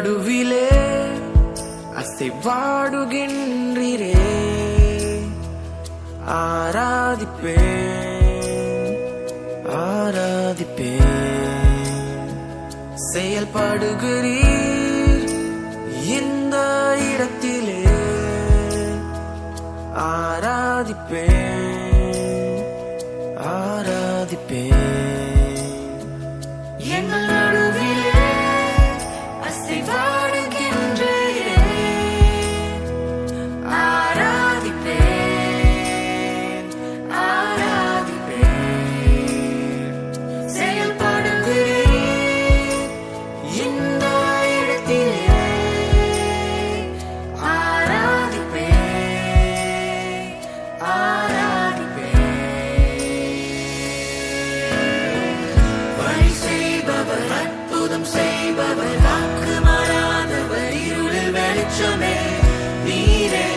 நடுவிலே அசைவாடுகின்றீரே, ஆராதிப்பேன் ஆராதிப்பேன். செயல்படுகிறீர் இந்த இடத்திலே, ஆராதிப்பேன் ஆராதிப்பேன். எங்கள் நடுவிலே அசைவாடுகின்றீரே, ஆராதிப்பேன் ஆராதிப்பேன். செயல்படுகிறீர் இந்த இடத்திலே, ஆராதிப்பேன் ஆராதிப்பேன். வழி செய்பவர், அற்புதம் செய்பவர், வாக்கு மாறாதவர், இருளில் வெளிச்சமே நீரே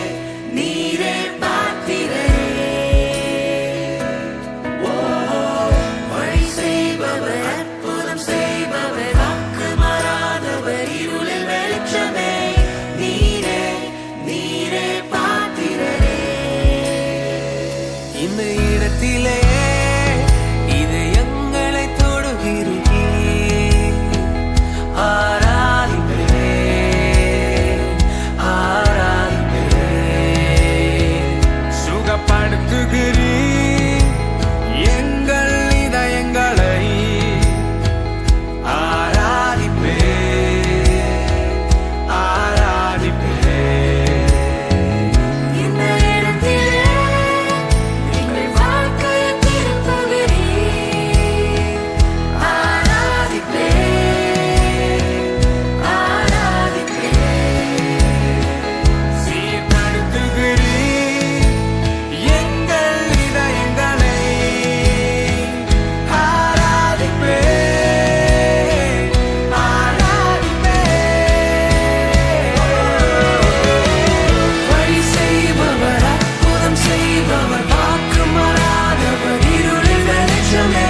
நீரே பாத்திரரே. வழி செய்பவர், அற்புதம் செய்பவர், வாக்கு மாறாதவர், இருளில் வெளிச்சமே நீரே நீரே பாத்திரரே. இந்த இடத்திலே இது எங்களை தொடுகிறீர், ஆராதிப்பேன் ஆராதிப்பேன். சுகப்படுத்துகிறீர் எங்கள் இதயங்களை, ஆராதிப்பேன் ஆராதிப்பேன். இந்த இடத்திலே எங்கள் வாழ்க்கையை திருப்புகிறீர், ஆராதிப்பேன் ஆராதிப்பேன். சீர்படுத்துகிறீர் எங்கள் இதயங்களை, ஆராதிப்பேன் ஆராதிப்பேன். வழி செய்பவர், அற்புதம் செய்பவர், வாக்கு மாறாதவர், இருளில் வெளிச்சமே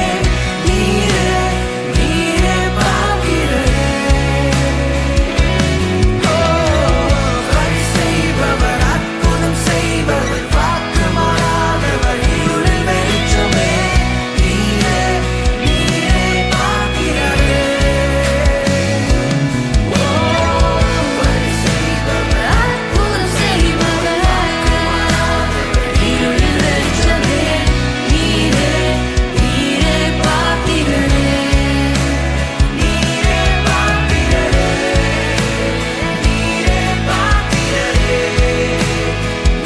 நீரே நீரே பாத்திரரே. வழி செய்பவர், அற்புதம் செய்பவர், வாக்கு மாறாதவர், இருளில் வெளிச்சமே நீரே நீரே பாத்திரரே. வழி செய்பவர், அற்புதம் செய்பவர், வாக்கு மாறாதவர், இருளில் வெளிச்சமே நீரே நீரே பாத்திரரே. நீரே பாத்திரரே, நீரே பாத்திரரே,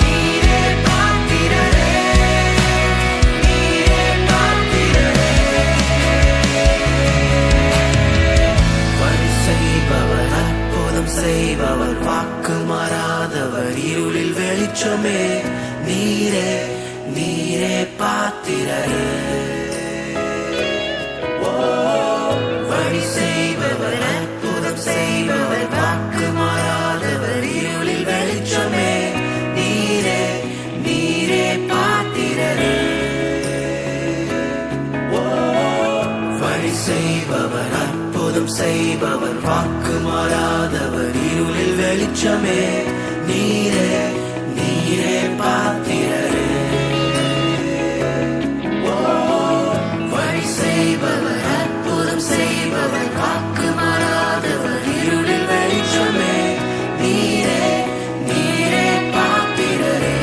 நீரே பாத்திரரே, நீரே பாத்திரரே. வழி செய்பவர், அற்புதம் செய்பவர், வாக்கு மாறாதவர், இருளில் வெளிச்சமே நீரே நீரே பாத்திரரே. வழி செய்பவர், அற்புதம் செய்பவர், வாக்கு மாறாதவர், இருளில் வெளிச்சமே நீரே நீரே பாத்திரரே. வழி செய்பவர், அற்புதம் செய்பவர், வாக்கு மாறாதவர், இருளில் வெளிச்சமே நீரே நீரே பாத்திரரே. வழி செய்பவர், அற்புதம் செய்பவர், வாக்கு மாறாதவர், இருளில் வெளிச்சமே நீரே நீரே பாத்திரரே.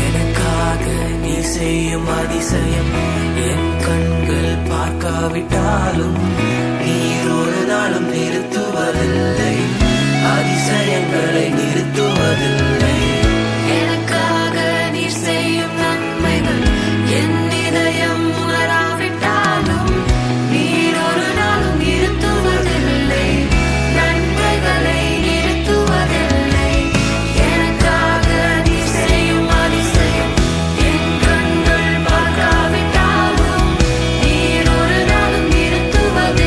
எனக்காக நீ செய்யும் அதிசயம் என் கண்கள் பார்க்காவிட்டாலும், நீர் ஒரு நாளும் நிறுத்துவதில்லை, அதிசயங்களை நிறுத்துவதில்லை. எனக்காக நீர் செய்யும் நன்மைகள் என் இதயம் உணராவிட்டாலும், நீர் ஒரு நாளும் நிறுத்துவதில்லை, நன்மைகளை நிறுத்துவதில்லை. எனக்காக நீர் செய்யும் அதிசயம் என் கண்கள் பார்க்காவிட்டாலும், நீர் ஒரு நாளும் நிறுத்துவதில்லை,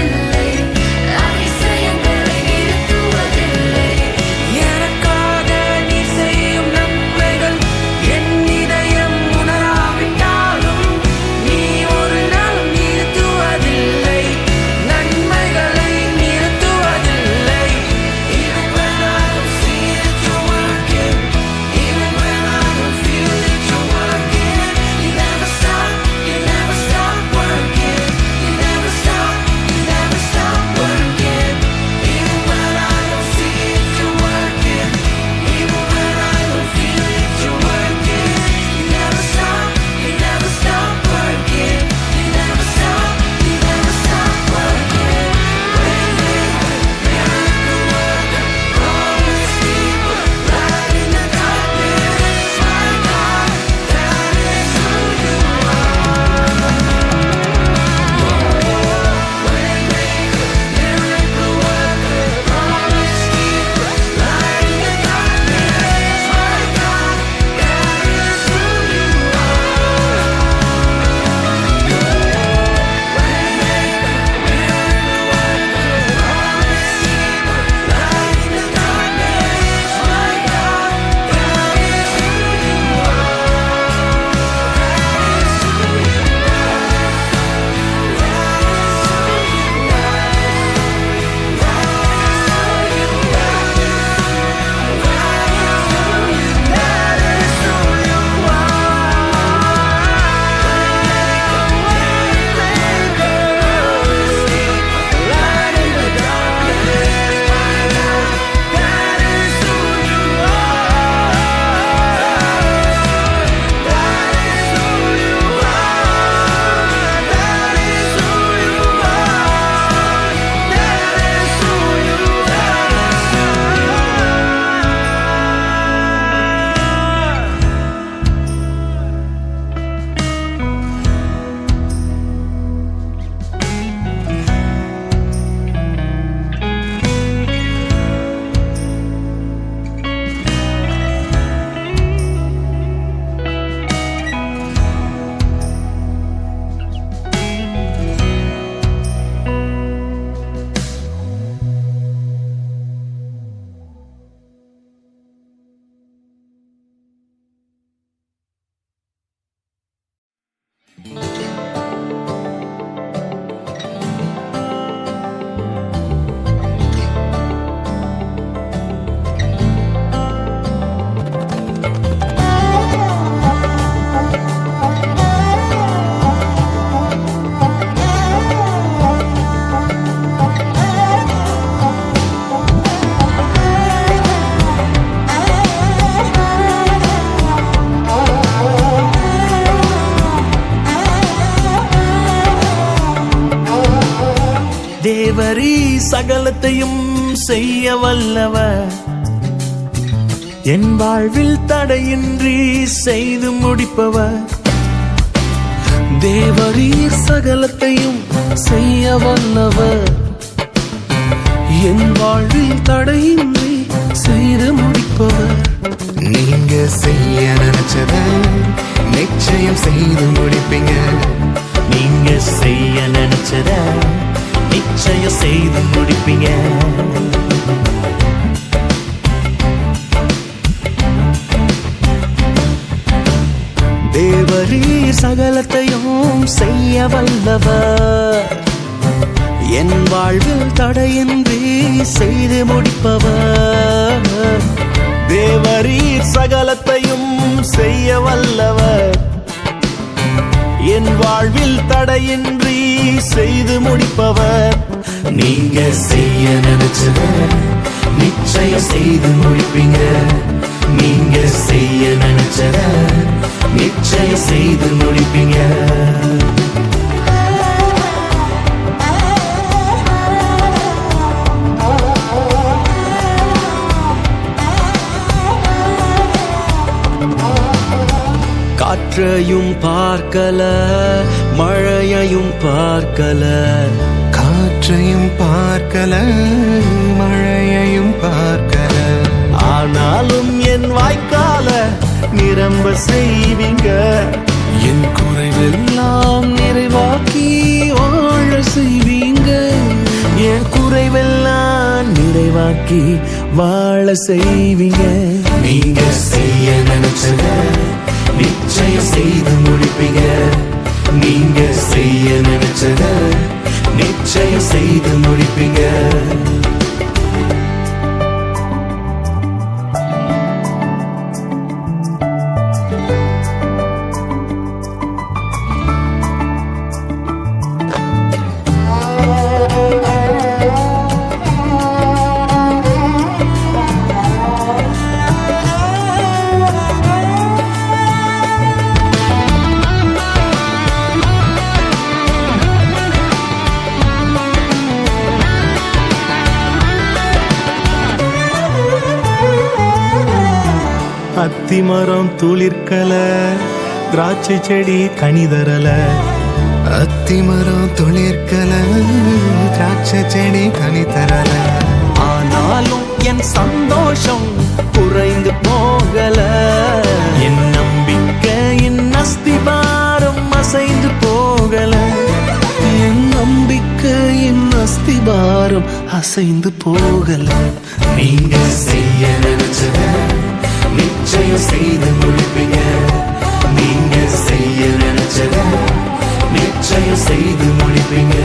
தேவரீ சகலத்தையும் செய்ய வல்லவர், என் வாழ்வில் தடையின்றி செய்து முடிப்பவர். தேவரீர் சகலத்தையும் செய்ய வல்லவர், என் வாழ்வில் தடையின்றி செய்து முடிப்பவர். நீங்க செய்ய நினைச்சத நிச்சயம் செய்து முடிப்பீங்க. நீங்க செய்ய நினைச்சத நிச்சயம் செய்து முடிப்பீங்க. தேவரீர் சகலத்தையும் செய்ய வல்லவர், என் வாழ்வில் தடையின்றி செய்து முடிப்பவர். தேவரீர் சகலத்தையும் செய்ய வல்லவர், என் வாழ்வில் தடையின்றி செய்து முடிப்பவர். நீங்க செய்ய நினைச்சத நிச்சயம் செய்து முடிப்பீங்க. நீங்க செய்ய நினைச்சத நிச்சயம் செய்து முடிப்பீங்க. காற்றையும் பார்க்கல, மழையையும் பார்க்கல, காற்றையும் பார்க்கல, மழையையும் பார்க்கல, ஆனாலும் என் வாய்க்கால நிரம்ப செய்வீங்க. என் குறைவெல்லாம் நிறைவாக்கி வாழ செய்வீங்க. என் குறைவெல்லாம் நிறைவாக்கி வாழ செய்வீங்க. நீங்க செய்ய நினைச்சத நிச்சயம் செய்து முடிப்பீங்க. நீங்க செய்ய நினைச்சத நிச்சயம் செய்து முடிப்பீங்க. அத்திமரம் துளிர்க்கல, திராட்சை செடி கனிதரல, அத்திமரம் துளிர்க்கல, திராட்சை செடி கனி தரல, ஆனாலும் என் சந்தோஷம் குறைந்து போகல. என் நம்பிக்கையின் அஸ்திபாரம் அசைந்து போகல. என் நம்பிக்கையின் அஸ்திபாரம் அசைந்து போகல. நீங்க செய்ய நினைச்சத நிச்சயம் செய்து முடிப்பீங்க. நீங்க செய்ய நினைச்சத நிச்சயம் செய்து முடிப்பீங்க.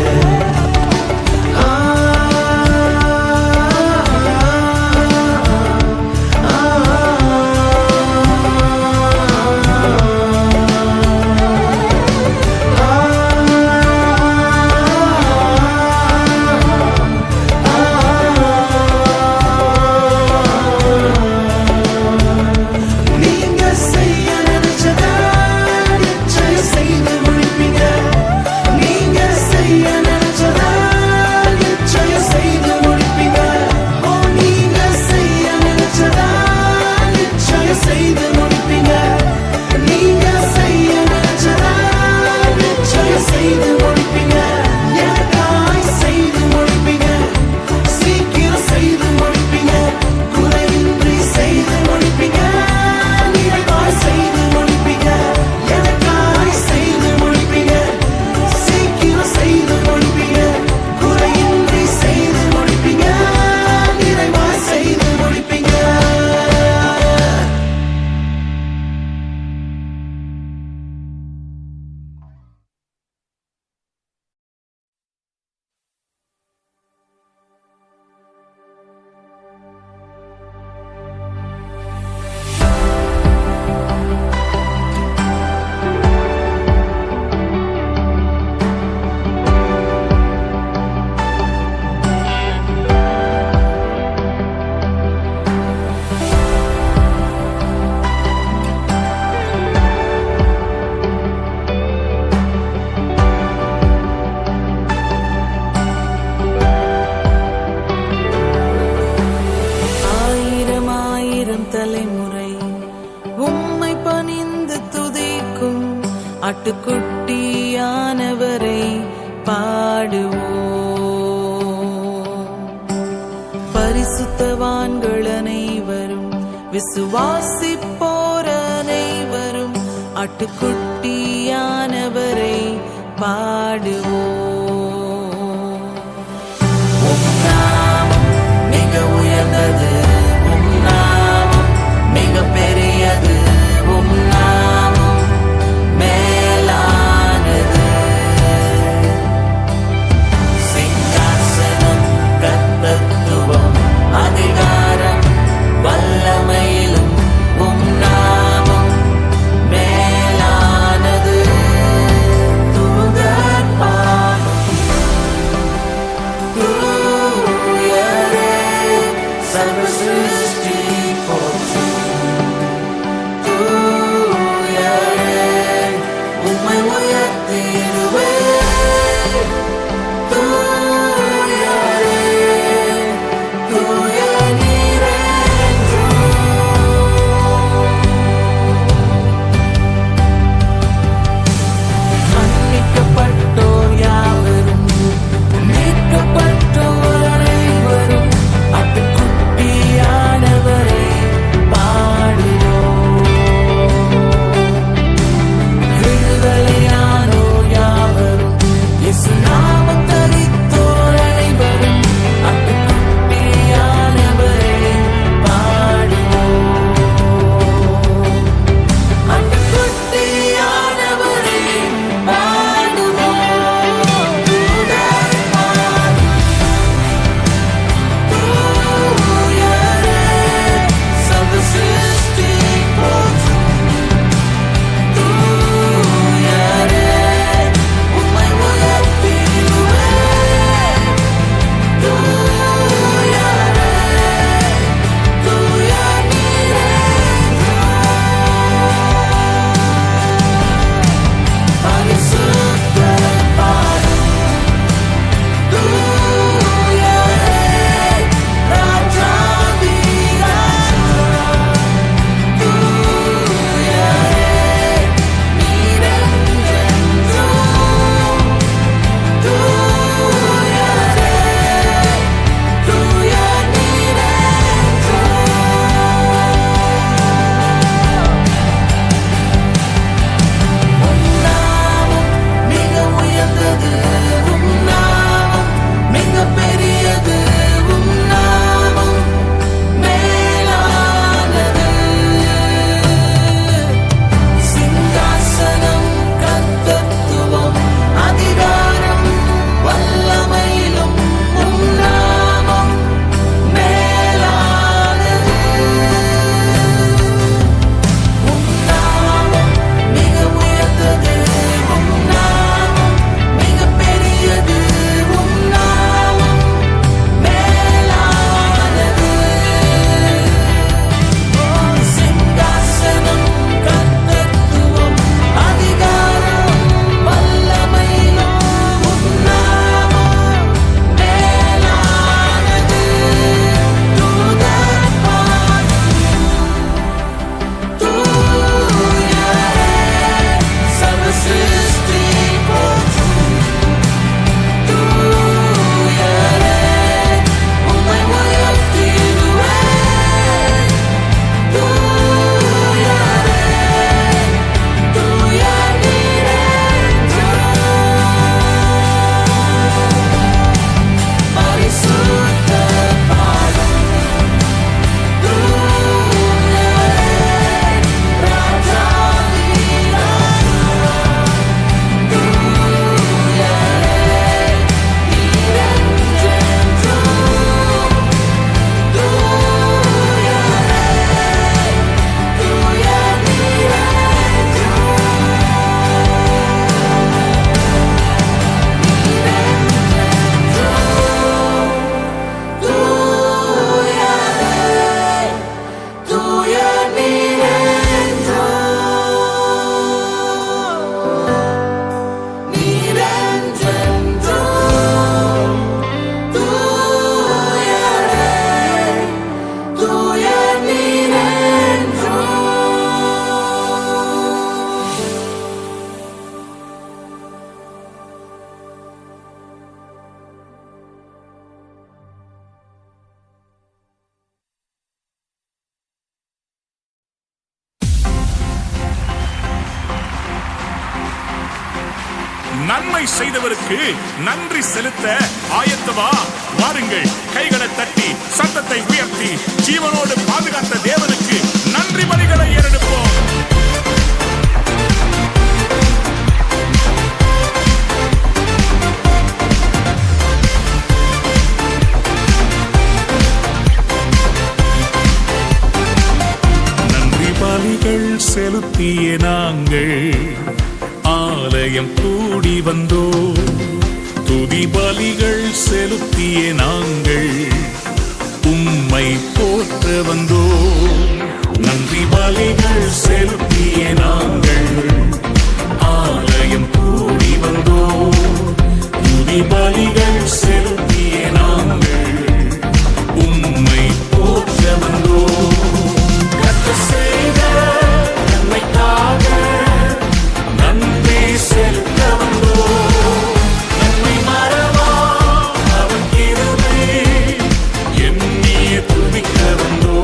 செய்ய நினைச்சத ஆட்டுக்குட்டியானவரை பாடுவோம். பரிசுத்தவான்கள் அனைவரும் விசுவாசிப்போர் அனைவரும் ஆட்டுக்குட்டியானவரை பாடுவோம். உம் நாமம் மிக உயர்ந்தது, உம் நாமம் மிக பெரியது, உம் நாமம் மேலானது. சிங்காசனம், கர்த்தத்துவம், அதிகாரம், வல்லமையிலும் உம் நாமம் மேலானது. தூதர் பாடும் தூயரே, சர்வ சிருஷ்டி போற்றும். தூயரே, உம்மை உயர்த்திடுவேன். தூயரே, தூய நீரென்றும். மன்னிக்கப்பட்டோர் யாவரும் மீட்கப்பட்டோர் அனைவரும் ஆட்டுக்குட்டியானவரை நன்மை செய்தவருக்கு நன்றி செலுத்த ஆயத்தமா? வாருங்கள், கைகளை தட்டி சத்தத்தை உயர்த்தி ஜீவனோடு பாதுகாத்த தேவனுக்கு நன்றி பலிகளை ஏறெடுப்போம். நன்றி பலிகள் செலுத்திய நாங்கள் ஆலயம் கூடி வந்தோ, துதி பலிகள் செலுத்திய நாங்கள் உம்மை போற்ற வந்தோ. நன்றி பலிகள் செலுத்திய நாங்கள் ஆலயம் கூடி வந்தோ, துதி பலிகள் செலுத்திய நாங்கள் உம்மை போற்ற வந்தோ. கர்த்தர் செய்த நன்மைக்காக நன்றி செலுத்த வந்தோ. நன்மை மறவா அவர் கிருபை எண்ணிய துதிக்க வந்தோ.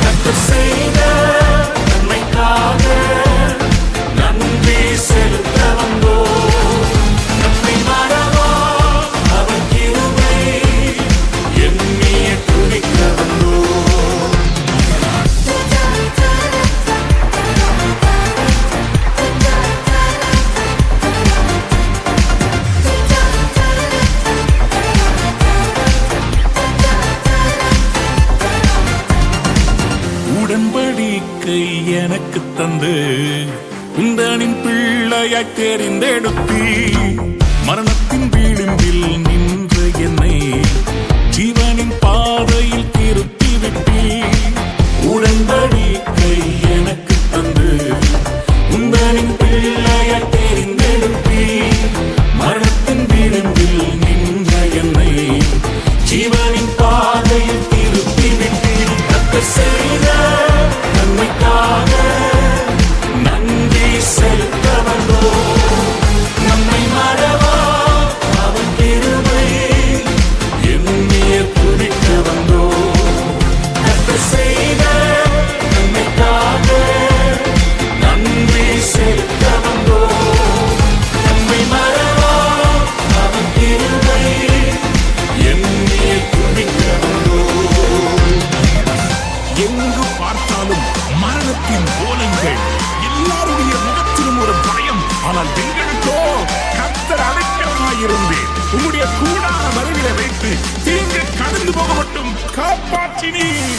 கர்த்தர் செய்த நன்மைக்காக நன்றி செலுத்த வந்தோ. நன்மை மறவா அவர் கிருபை எண்ணிய துதிக்க வந்தோ. உடன்படிக்கை எனக்கு தந்து உந்தனின் பிள்ளையாய் தெரிந்தெடுத்தி, மரணத்தின் விளிம்பில் நின்ற என்னை ஜீவனின் பாதையில் திருப்பி விட்டி. உடன்படிக்கை எனக்கு தந்து உந்தனின் பிள்ளையாய் தெரிந்தெடுத்தி, மரணத்தின் விளிம்பில் நின்ற என்னை ஜீவனின் பாதையில் திருப்பி விட்டி. கர்த்தர் செய்த நன்மைக்காக நன்றி செலுத்த வந்தோ. நம்மை மறவா அவர் கிருபை எண்ணிய துதிக்க வந்தோ. கர்த்தர் செய்த நன்மைக்காக நன்றி செலுத்த வந்தோ. நம்மை மறவா அவர் கிருபை எண்ணிய துதிக்க வந்தோ. எங்கு பார்த்தாலும் மரணத்தின் கோலங்கள், எல்லாருடைய முகத்திலும் ஒரு பயம். ஆனால் எங்களுக்கோ கர்த்தர் அடைக்கலமாயிருந்து உம்முடைய கூடார மறைவில வைத்து தீங்கு கடந்து போக மட்டும் காப்பாற்றினீர்.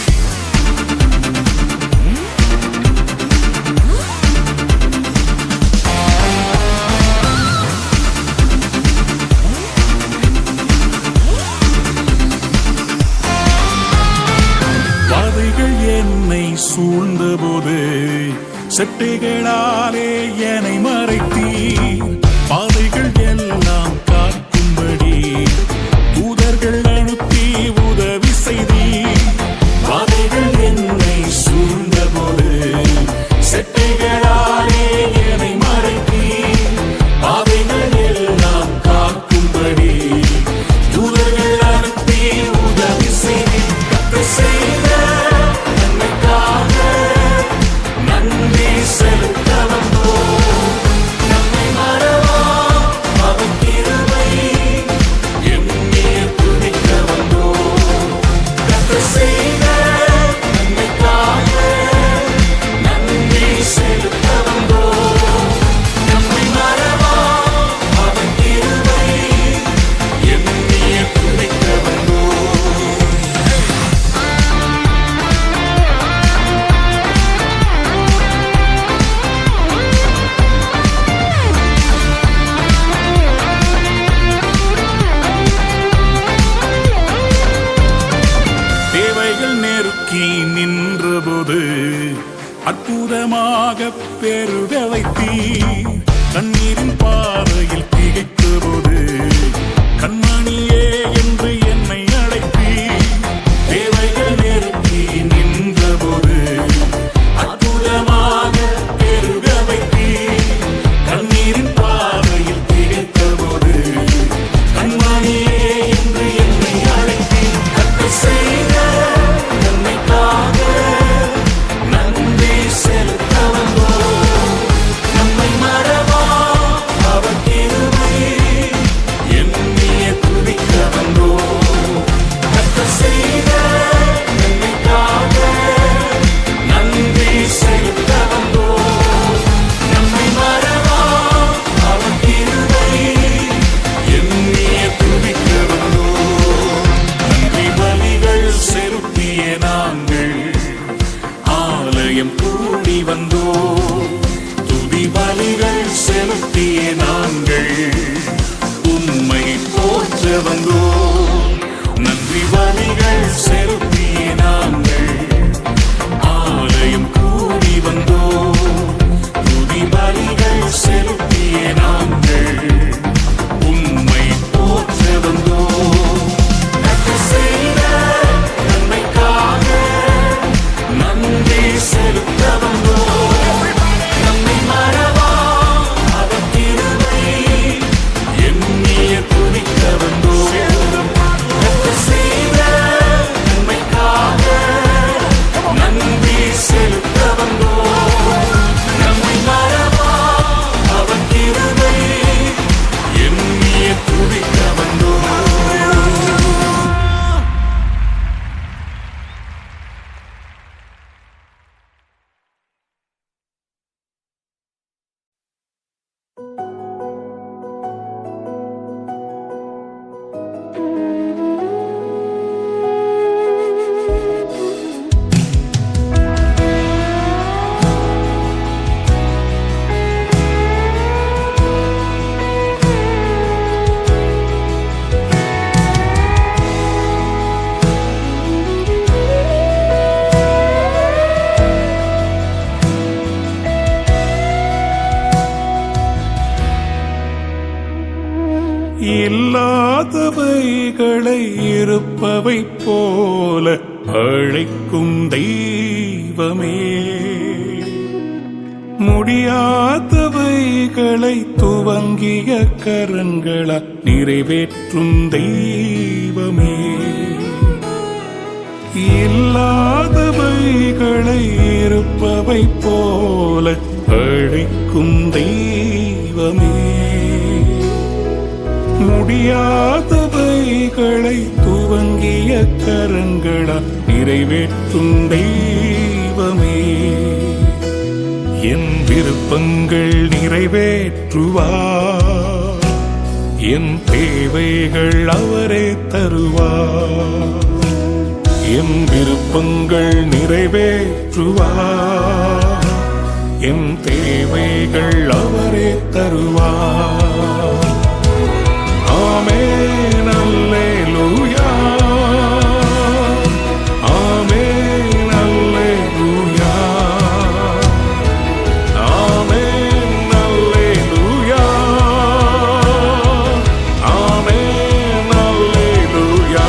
பாதைகள் என்னை சூழ்ந்தபோது செட்டைகளாலே என்னை மறைத்தீர். பாதைகள் எல்லாம் காக்கும்படி தூதர்கள் அனுப்பி உதவி செய்தீர். பாதைகள் என்னை சூழ்ந்தபோது செட்டைகளாலே என்னை மறைத்தீர். பாதைகள் எல்லாம் காக்கும்படி தூதர்கள் அனுப்பி உதவி செய்தீர். கர்த்தர் செய்த நன்மைக்காக நன்றி செலுத்த வந்தோ. நம்மை மறவா அவர் கிருபை எண்ணிய துதிக்க வந்தோ. கர்த்தர் செய்த நன்மைக்காக நன்றி செலுத்த வந்தோ. நம்மை மறவா அவர் கிருபை எண்ணிய துதிக்க வந்தோ. தேவைகள் நெருக்கி நின்றபோது அற்புதமாக பெருக வைத்தீர். கண்ணீரின் பாதையில் திகைத்த போது கண்மணியே என்று என்னை அழைத்தீர். தேவைகள் நெருக்கி நின்றபோது அற்புதமாக பெருக வைத்தீர். கண்ணீரின் பாதையில் திகைத்த போது கண்மணியே என்று என்னை அழைத்தீர். கர்த்தர் செய்த நன்மைக்காக நன்றி செலுத்த வந்தோ. நம்மை மறவா அவர் கிருபை நாங்கள் ஆலயம் கூடி வந்தோம். துதி பலிகள் செலுத்திய நாங்கள் உம்மை போற்ற வந்தோம். நன்றி பலிகள் செலுத்திய நாங்கள் ஆலயம் கூடி வந்தோம். துதி பலிகள் செலுத்திய நாங்கள் உம்மை போற்ற வந்தோம். நன்றி செய்த நன்மைக்காக நன்றி செலுத்த வந்தோம். நம்மை மறவா அவர் கிருபை எண்ணிய துதிக்க வந்தோம். நன்றி செய்த நன்மைக்காக நன்றி செலுத்த வந்தோம். நம்மை மறவா அவர் கிருபை எண்ணிய துதிக்க வந்தோம். இல்லாதவைகளை இருப்பவை போல அழைக்கும் தெய்வமே, முடியாதவைகளை துவங்கிய கரங்களால் நிறைவேற்றும் தெய்வமே, இல்லாதவைகளை இருப்பவை போல அழைக்கும் தெய்வமே, முடியாதவைகளை துவங்கிய கரங்களால் நிறைவேற்றும் தெய்வமே, என் விருப்பங்கள் நிறைவேற்றுவார், என் தேவைகள் அவரே தருவார், என் விருப்பங்கள் நிறைவேற்றுவார், என் தேவைகள் அவரே தருவார். ஆமென் அல்லேலூயா, ஆமென் அல்லேலூயா, ஆமென் அல்லேலூயா, ஆமென் அல்லேலூயா.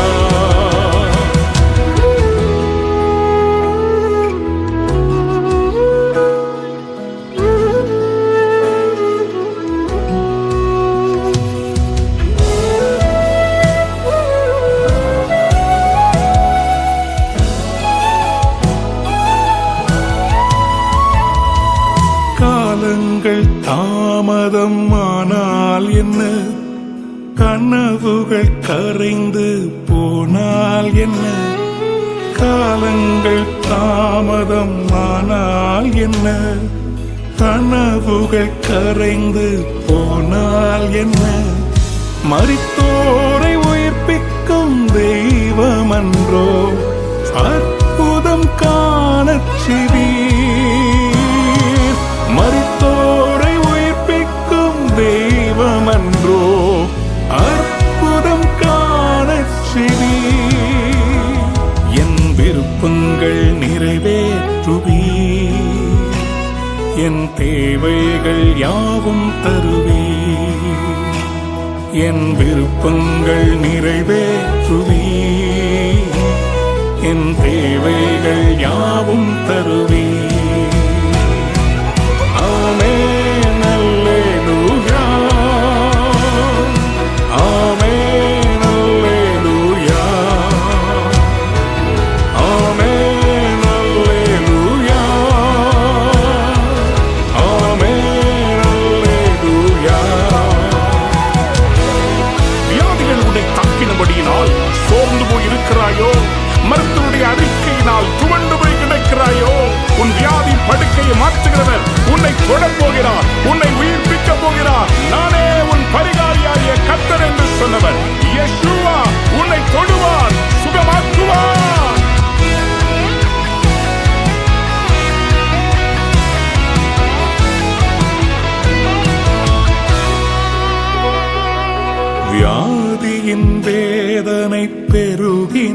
காலங்கள் தாமதம் ஆனால் என்ன, கனவுகள் கரைந்து போனால் என்ன, காலங்கள் தாமதம் ஆனால் என்ன, கனவுகள் கரைந்து போனால் என்ன, மரித்தோரை உயிர்ப்பிக்கும் தெய்வமன்றோ அற்புதம் காணச் செய்வீர், மரித்தோரை உயிர்ப்பிக்கும் தெய்வமன்றோ அற்புதம் காணச் செய்வீர், என் விருப்பங்கள் நிறைவேற்றுவீர், என் தேவைகள் யாவும் தருவீர், என் விருப்பங்கள் நிறைவேற்றுவீர், என் தேவைகள் யாவும் தருவீர். ஆமென் அல்லேலூயா, ஆமென் அல்லேலூயா, ஆமென் அல்லேலூயா, ஆமென் அல்லேலூயா. வியாதிகள் உன்னை தாக்கினபடியினால் சோர்ந்து போய் இருக்கிறாயோ, மருத்துவருடைய அறிக்கையினால் துவண்டு போய் கிடக்கிறாயோ, உன் வியாதி படுக்கையை மாற்றுகிறவர் உன்னை தொடப் போகிறார், உன்னை உயிர்ப்பிக்க போகிறார். நானே உன் பரிகாரியாகிய கர்த்தர் என்று சொன்னவர் யெஷூவா உன்னை தொடுவார், சுகமாக்குவார்.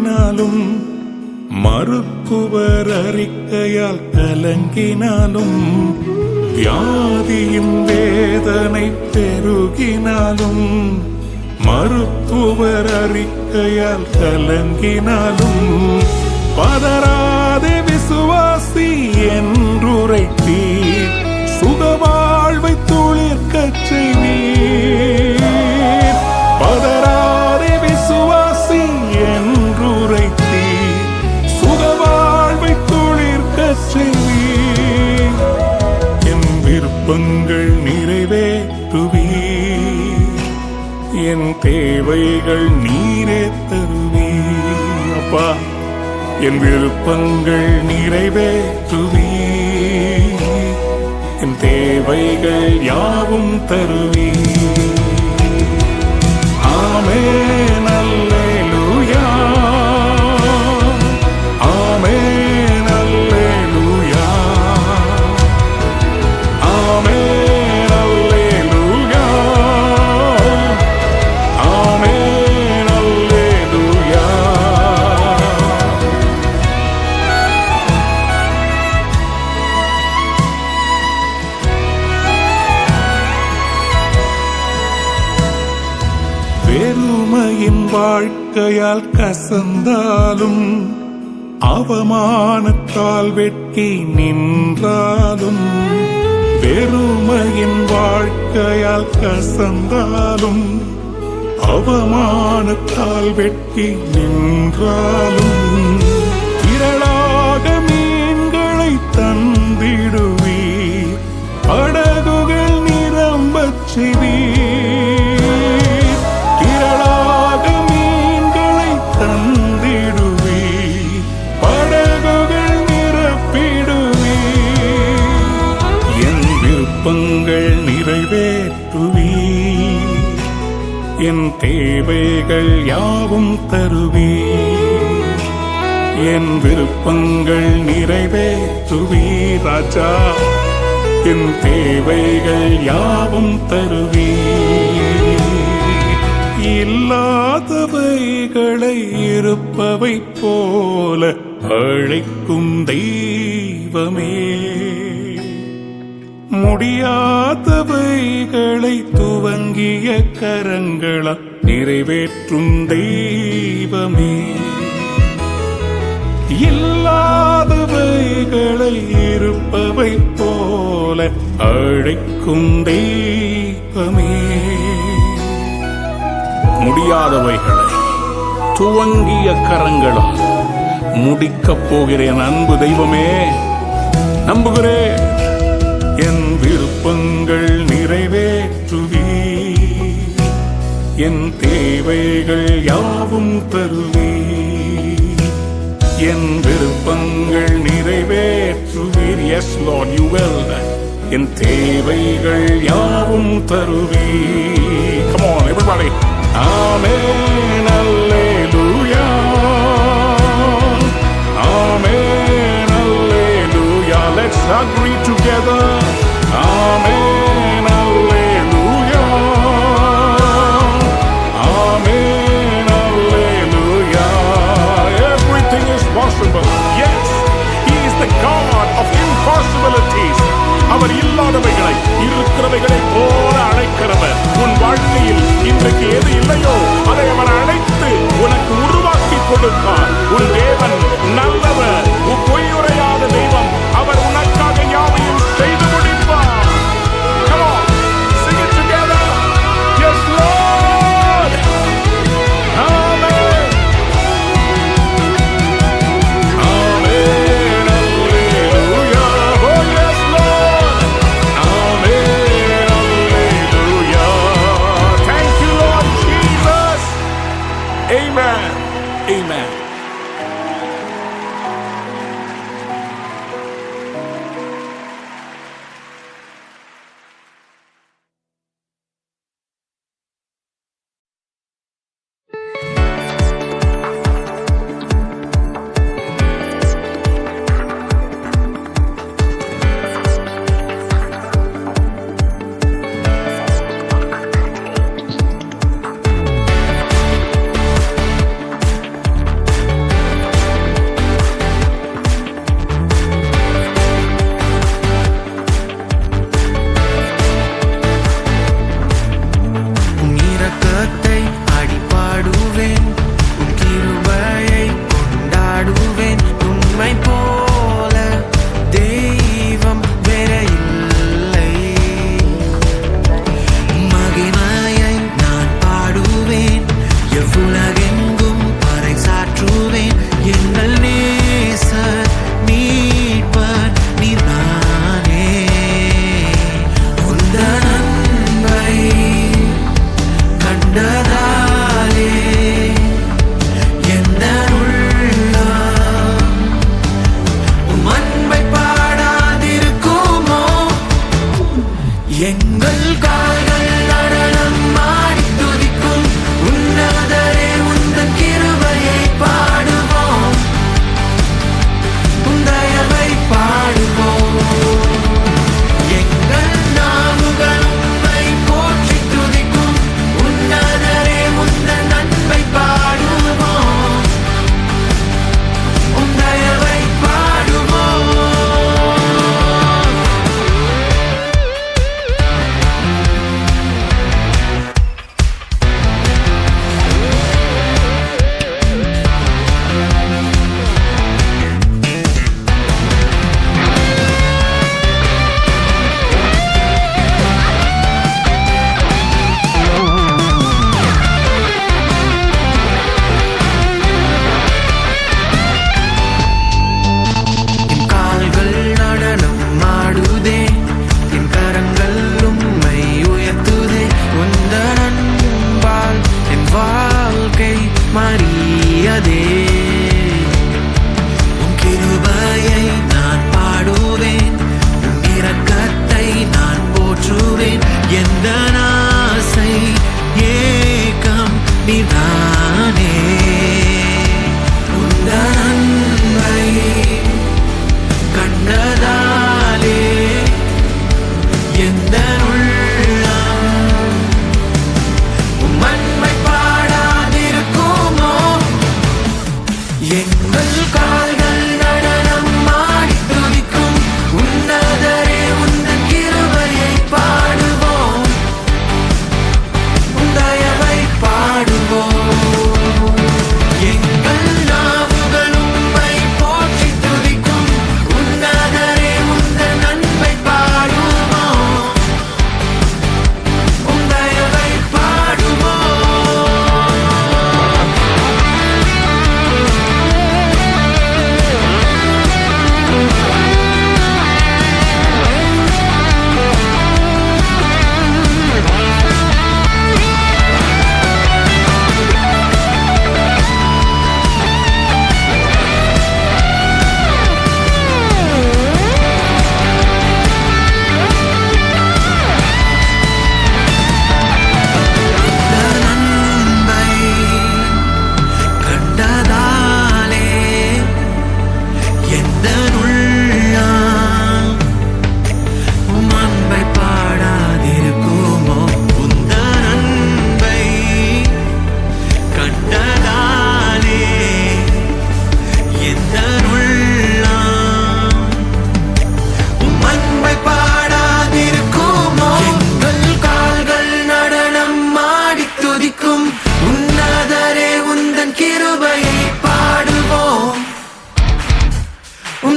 கலங்கினாலும் மருத்துவர் அறிக்கையால் கலங்கினாலும் வியாதியின் வேதனை பெருகினாலும் மருத்துவர் அறிக்கையால் கலங்கினாலும் பதறாதே விசுவாசி என்றுரைத்தீர் சுகவாழ்வை துளிர்க்கச் செய்வீர். பதறாதே விசுவாசி என்றுரைத்தீர் சுகவாழ்வை துளிர்க்கச் செய்வீர். என் விருப்பங்கள் நிறைவேற்றுவீர், என் தேவைகள் நீரே தருவீர். அப்பா, என் விருப்பங்கள் நிறைவேற்றுவீர், என் தேவைகள் யாவும் தருவீர். ஆமென், அல்லேலூயா. ஆமென், அல்லேலூயா. ஆமென், அல்லேலூயா. ஆமென், அல்லேலூயா. வெறுமையின் வாழ்க்கையால் கசந்தாலும் அவமானத்தால் வெட்கி நின்றாலும் வெறுமையின் வாழ்க்கையால் கசந்தாலும் அவமானத்தால் வெட்கி நின்றாலும் திரளாக மீன்களை தந்திடுவீர், படகுகள் நிரம்பச் செய்வீர். திரளாக மீன்களை தந்திடுவீர், படகுகள் நிரப்பிடுவீர். என் விருப்பங்கள் நிறைவேற்றுவீர், என் தேவைகள் யாவும் தருவீர். என் விருப்பங்கள் நிறைவேற்றுவீர் ராஜா, என் தேவைகள் யாவும் தருவீர். இல்லாதவைகளை இருப்பவை போல அழைக்கும் தெய்வமே, முடியாதவைகளை துவங்கிய கரங்களால் நிறைவேற்றும் தெய்வமே, இல்லாதவைகளை இருப்பவை போல அழைக்கும் தெய்வமே. முடியாதவைகளை துவங்கிய கரங்களால் முடிக்கப் போகிறேன் அன்பு தெய்வமே. நம்புகிறேன், என் விருப்பங்கள் நிறைவேற்றுவீர், என் தேவைகள் யாவும் தருவீர். என் விருப்பங்கள் நிறைவேற்றுவீர். Yes Lord, you will. என் தேவைகள் யாவும் தருவீர். Come on everybody. Amen, Alleluia. Amen, Alleluia. Let's agree together. Amen, Alleluia. Amen, Alleluia. Everything is possible. Yes, He is the God of impossibilities. அவர் இல்லாதவைகளை இருக்கிறவைகளை போல அழைக்கிறவர். உன் வாழ்க்கையில் இன்றைக்கு எது இல்லையோ அதை அவர் அழைத்து உனக்கு உருவாக்கி கொடுப்பார். உன் தேவன் நல்லவர், பொய்யுரையாத தெய்வம். அவர் உனக்காக யாவையும் செய்து முடிப்பார். Come on, sing it together. Yes Lord. Amen. Amen, Alleluia. Oh yes Lord. Amen, Alleluia. Thank you Lord Jesus. Amen. Amen.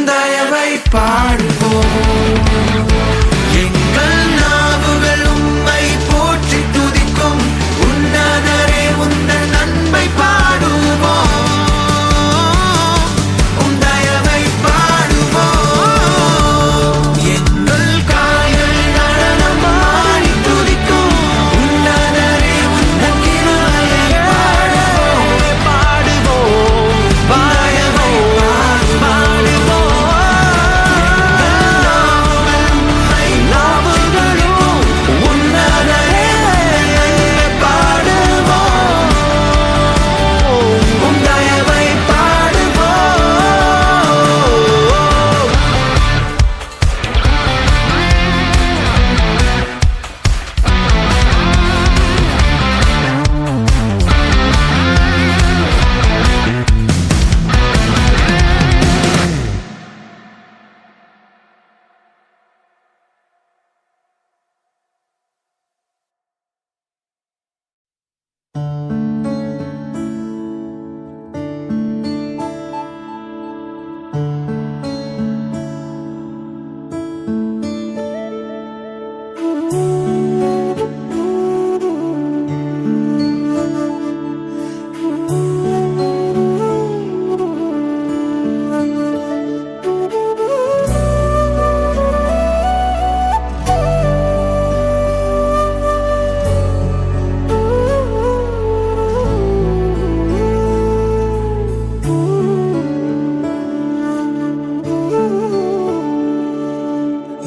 தயவை பாடுவோம். எங்கள் நாவுகள் உம்மை போற்றி துதிக்கும். உன்னதரே உந்தன் நன்மை பாடுவோம். உம் தயவை பாடுவோம். எங்கள் கால்கள் நடனமாடி துதிக்கும். உன்னதரே உந்தன் கிருபையை பாடுவோம். பாடுவோம்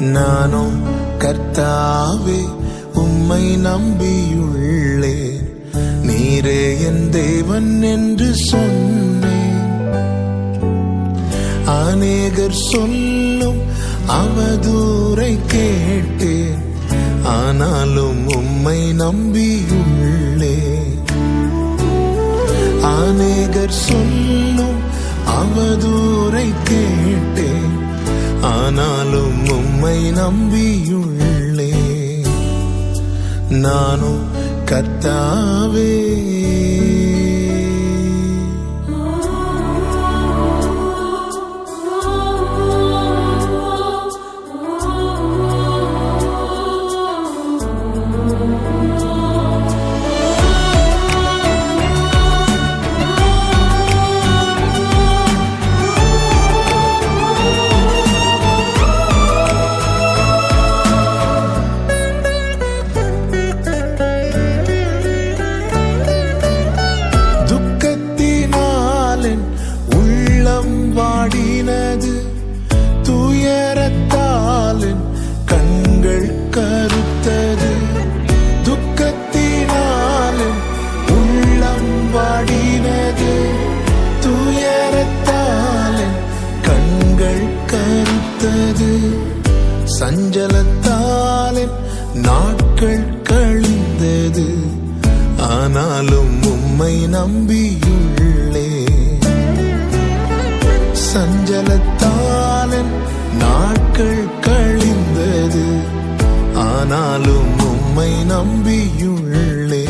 நானும் கர்த்தாவே உம்மை நம்பியுள்ளேன். நீரே என் தேவன் என்று சொன்னேன். அநேகர் சொல்லும் அவதூரை கேட்டேன். ஆனாலும் உம்மை நம்பியுள்ளேன். அநேகர் சொல்லும் அவதூரை கேட்டேன். ஆனாலும் உம்மை நம்பியுள்ளே. நானும் கர்த்தாவே வாடினது. துயரத்தாலின் கண்கள் கருத்தது. துக்கத்தினாலும் உள்ளம் வாடினது. துயரத்தாலின் கண்கள் கருத்தது. சஞ்சலத்தாலின் நாட்கள் கழிந்தது. ஆனாலும் உம்மை நம்பியுள்ளே. சஞ்சலத்தாலின் நாட்கள் கழிந்தது. ஆனாலும் உம்மை நம்பியுள்ளே.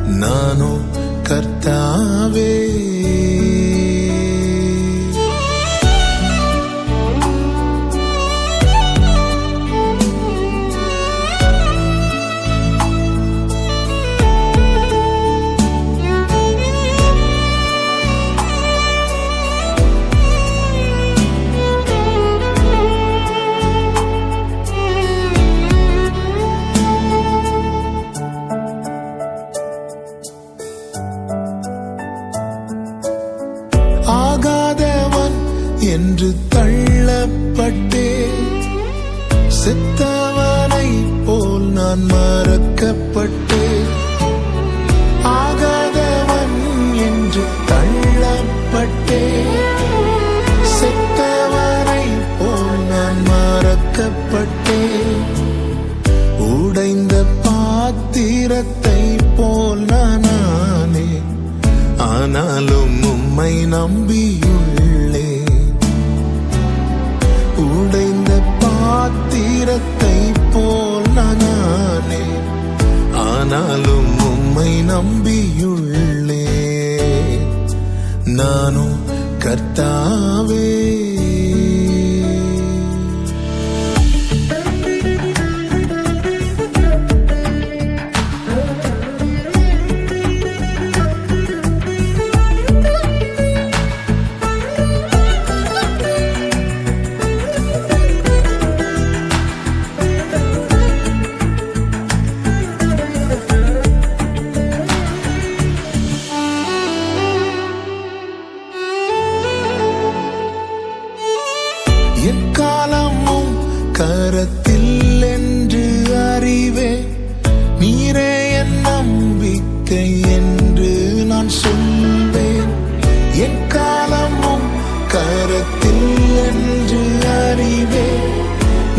நானும் கர்த்தாவே ஆகாதவன் என்று தள்ளப்பட்டே. செத்தவனை போல் நான் மறக்கப்பட்டே. ஆகாதவன் என்று தள்ளப்பட்டே. செத்தவனை போல் நான் மறக்கப்பட்டே. உடைந்த பாத்திரத்தை போல் நானே. ஆனாலும் உம்மை நம்பியுள்ளே. உடைந்த பாத்திரத்தை போல் நானே. ஆனாலும் உம்மை நம்பியுள்ளே. நானும் கர்த்தாவே என் காலமும் கரத்தில் என்று அறிவேன். நீரே என் நம்பிக்கை என்று நான் சொல்வேன். என் காலமும் கரத்தில் என்று அறிவேன்.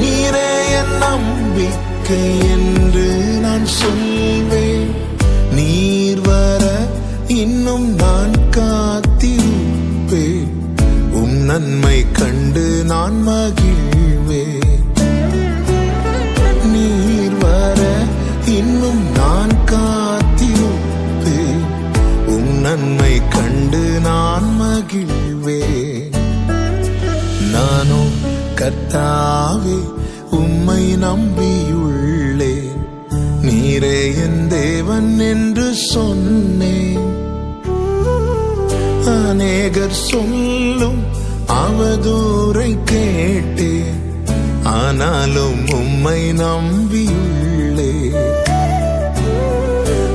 நீரே என் நம்பிக்கை என்று நான் சொல்வேன். நீர் வர இன்னும் நான் காத்திருப்பேன். நன்மை கண்டு நான் மகிழ்வேன். நீர் வர இன்னும் நான் காத்திருப்பேன். நன்மை கண்டு நான் மகிழ்வேன். நானோ கர்த்தாவே உம்மை நம்பியுள்ளேன். நீரே என் தேவன் என்று சொன்னேன். அநேகர் சொல்லும் அவதூரை கேட்டேன். ஆனாலும் உம்மை நம்பியுள்ளேன்.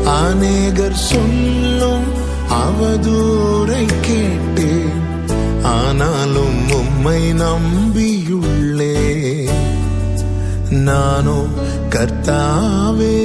அநேகர் சொல்லும் அவதூரை கேட்டேன். ஆனாலும் உம்மை நம்பியுள்ளேன். நானோ கர்த்தாவே